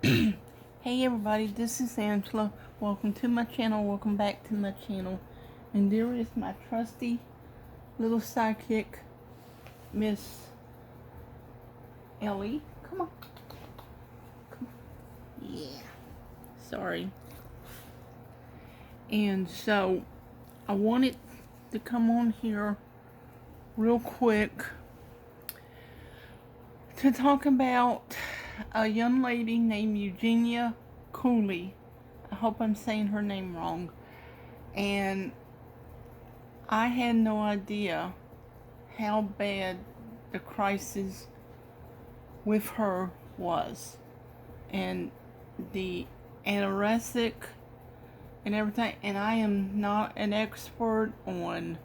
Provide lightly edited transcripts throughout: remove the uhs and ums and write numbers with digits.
Hey everybody, this is Angela. Welcome to my channel. Welcome back to my channel. And there is my trusty little sidekick, Miss Ellie. Come on. Yeah. Sorry. And so, I wanted to come on here real quick to talk about a young lady named Euegena Coolney. I hope I'm saying her name wrong. And I had no idea how bad the crisis with her was. And the anorexic and everything. And I am not an expert on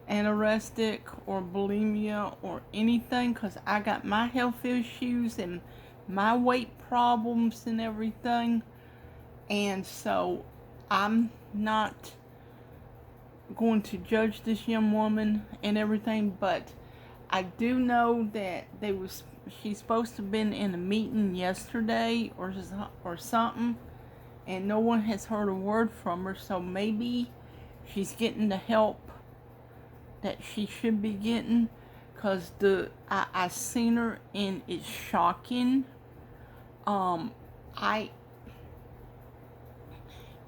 anorexic or bulimia or anything, because I got my health issues and my weight problems and everything, and so I'm not going to judge this young woman and everything, but I do know that she's supposed to have been in a meeting yesterday or something, and no one has heard a word from her, so maybe she's getting the help that she should be getting, because I seen her and it's shocking.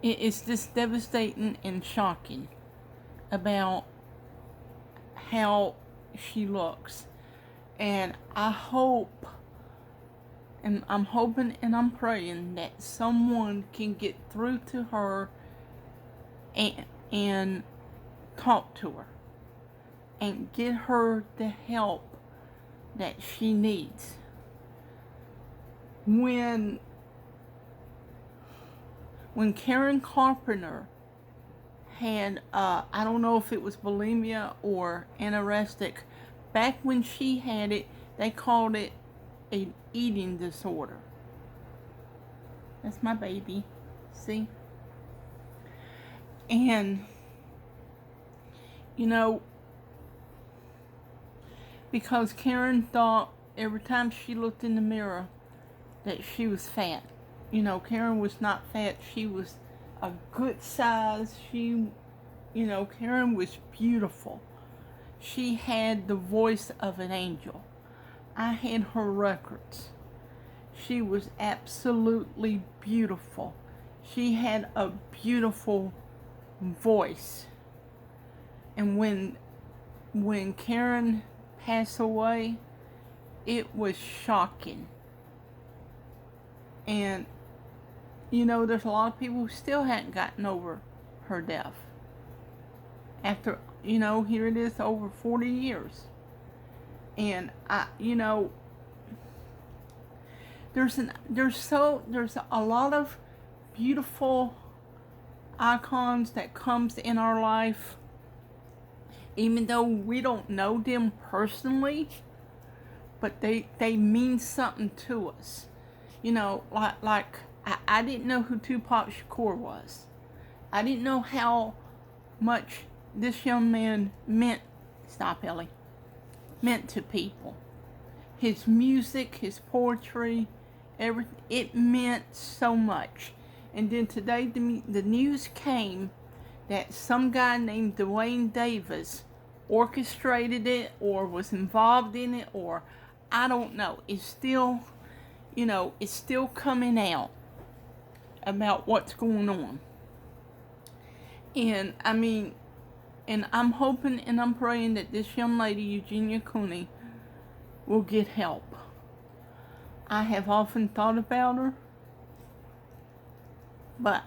It's just devastating and shocking about how she looks, and I hope, and I'm hoping and I'm praying that someone can get through to her and talk to her and get her the help that she needs. When Karen Carpenter had, I don't know if it was bulimia or anorexic, back when she had it, they called it an eating disorder. That's my baby. See? And, because Karen thought every time she looked in the mirror that she was fat. Karen was not fat. She was a good size. Karen was beautiful. She had the voice of an angel. I had her records. She was absolutely beautiful. She had a beautiful voice. And when Karen passed away, it was shocking. And there's a lot of people who still hadn't gotten over her death after, here it is, over 40 years. And there's a lot of beautiful icons that comes in our life, even though we don't know them personally, but they mean something to us. Like I didn't know who Tupac Shakur was. I didn't know how much this young man meant to people. His music, his poetry, everything, it meant so much. And then today the news came that some guy named Dwayne Davis orchestrated it or was involved in it, or I don't know. It's still, it's still coming out about what's going on. And and I'm hoping and I'm praying that this young lady, Euegena Coolney, will get help. I have often thought about her, but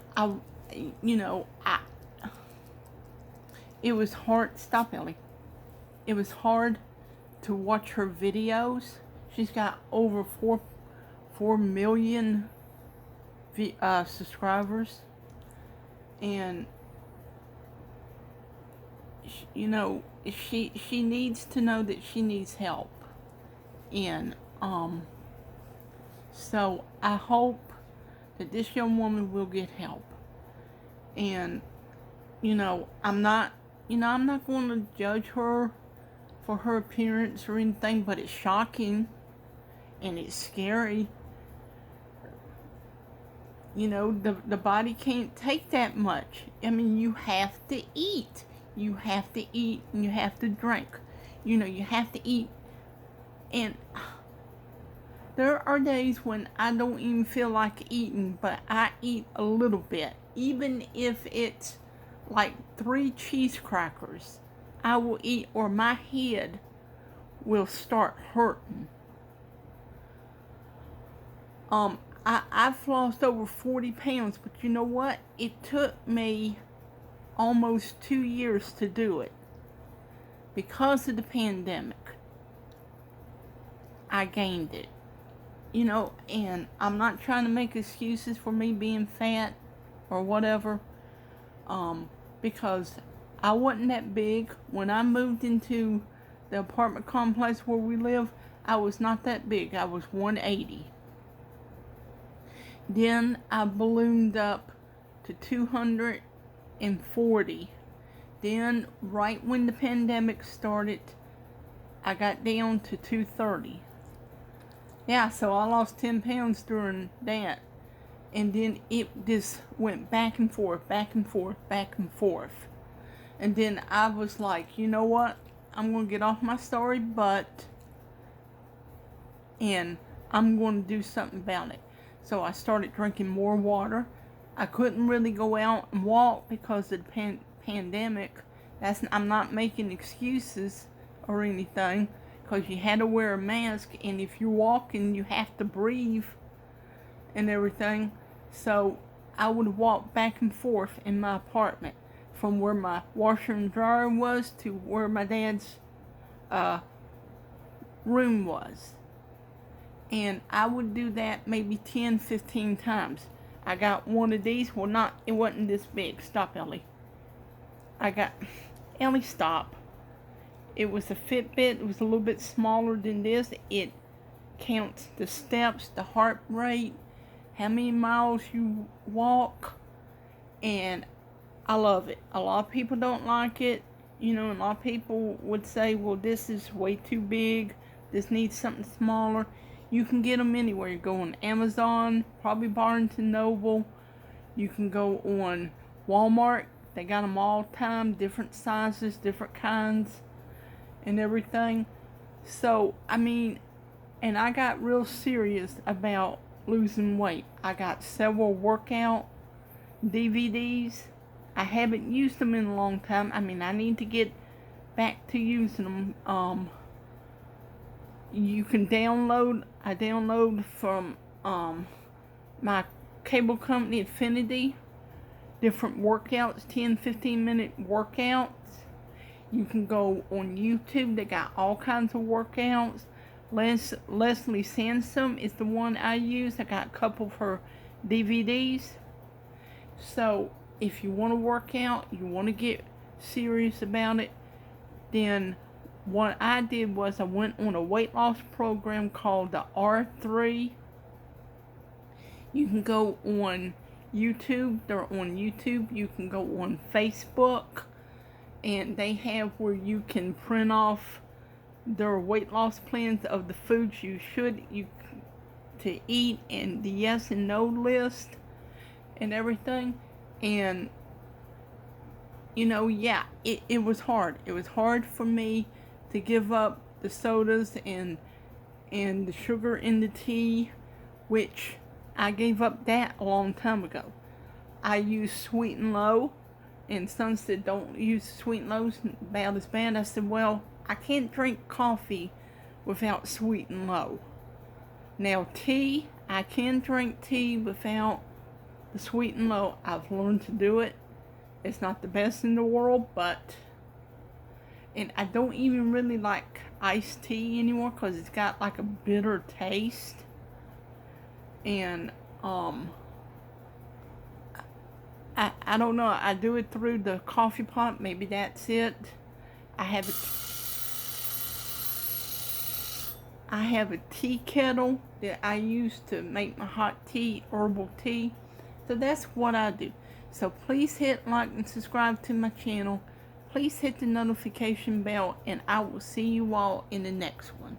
it was hard. Stop, Ellie. It was hard to watch her videos. She's got over 4 million subscribers, and she needs to know that she needs help. And so I hope that this young woman will get help. And I'm not going to judge her for her appearance or anything, but it's shocking and it's scary. You know, the body can't take that much. I mean, you have to eat. You have to eat and you have to drink. You know, you have to eat. And there are days when I don't even feel like eating, but I eat a little bit. Even if it's like 3 cheese crackers, I will eat, or my head will start hurting. I've lost over 40 pounds, but you know what? It took me almost 2 years to do it. Because of the pandemic, I gained it. You know, and I'm not trying to make excuses for me being fat or whatever, because I wasn't that big. When I moved into the apartment complex where we live, I was not that big. I was 180. Then I ballooned up to 240. Then, right when the pandemic started, I got down to 230. Yeah, so I lost 10 pounds during that. And then it just went back and forth, back and forth, back and forth. And then I was like, you know what? I'm going to get off my sorry butt and I'm going to do something about it. So I started drinking more water. I couldn't really go out and walk because of the pandemic. I'm not making excuses or anything, because you had to wear a mask, and if you're walking, you have to breathe and everything. So I would walk back and forth in my apartment from where my washer and dryer was to where my dad's room was. And I would do that maybe 10, 15 times. I got one of these. Well, it wasn't this big. Stop, Ellie. Ellie, stop. It was a Fitbit. It was a little bit smaller than this. It counts the steps, the heart rate, how many miles you walk, and I love it. A lot of people don't like it. You know, a lot of people would say, well, this is way too big. This needs something smaller. You can get them anywhere. You go on Amazon, probably Barnes & Noble. You can go on Walmart. They got them all the time, different sizes, different kinds, and everything. So, I mean, and I got real serious about losing weight. I got several workout DVDs. I haven't used them in a long time. I mean, I need to get back to using them. You can I download from my cable company, Infinity, different workouts, 10, 15-minute workouts. You can go on YouTube. They got all kinds of workouts. Leslie Sansom is the one I use. I got a couple of her DVDs. So if you want to work out, you want to get serious about it, then what I did was I went on a weight loss program called the R3. You can go on YouTube. They're on YouTube. You can go on Facebook. And they have where you can print off their weight loss plans of the foods you to eat, and the yes and no list and everything. And you know, yeah, it was hard. It was hard for me to give up the sodas and the sugar in the tea, which I gave up that a long time ago. I use Sweet and Low, and some said don't use Sweet and Low, about as bad. I said, well, I can't drink coffee without Sweet and Low. Now tea, I can drink tea without the Sweet and Low. I've learned to do it. It's not the best in the world, and I don't even really like iced tea anymore because it's got like a bitter taste. And I don't know. I do it through the coffee pot. Maybe that's it. I have a tea kettle that I use to make my hot tea, herbal tea. So that's what I do. So please hit like and subscribe to my channel. Please hit the notification bell, and I will see you all in the next one.